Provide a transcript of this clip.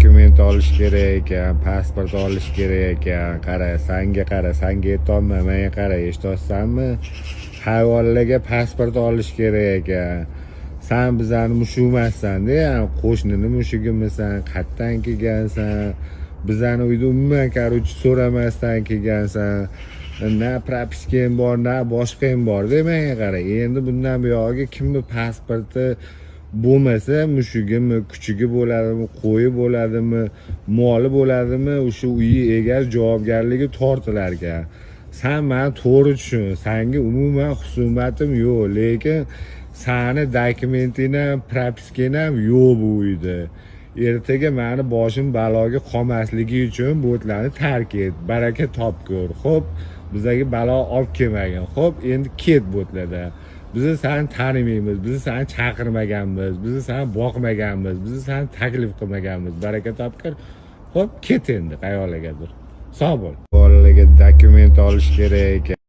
dokument olish kerak ekan, pasport olish kerak ekan. Qara, sanga aytolmayman, menga qara, eshitayapsanmi? Hayvonlarga pasport olish kerak ekan. Sen bizani mushumassan-da, yani qo'shnini mushugimisan, qayerdan kelgansan? Bizani uyda umuman korоче so'ramasdan kelgansan. Na propiskam bor, na boshqam bor-da, menga qara. Endi bundan buyog'iga kimni pasporti bo'lmasa, mushugimi, kuchugi bo'ladimi, qo'yi bo'ladimi, moli bo'ladimi, o'sha uyi egasi javobgarligi tortilar ekan. Sen meni to'g'ri tushun, senga umuman husumatim yo'q, lekin seni dokumenting ham, propiskang ham yo'q bu uyda. Ertaga meni boshim baloga qolmasligi uchun bo'tlarni tark et, baraka topkur. Xo'p, bizga balo olib kelmagin. Xo'p, endi ket bo'tlarda. Biz seni tanimaymiz, biz seni chaqirmaganmiz, biz seni boqmaganmiz, biz seni taklif qilmaganmiz. Baraka topkur. Xo'p, ket endi qayoqlargadir. Sog' bo'l. Bolalarga dokument olish kerak ekan.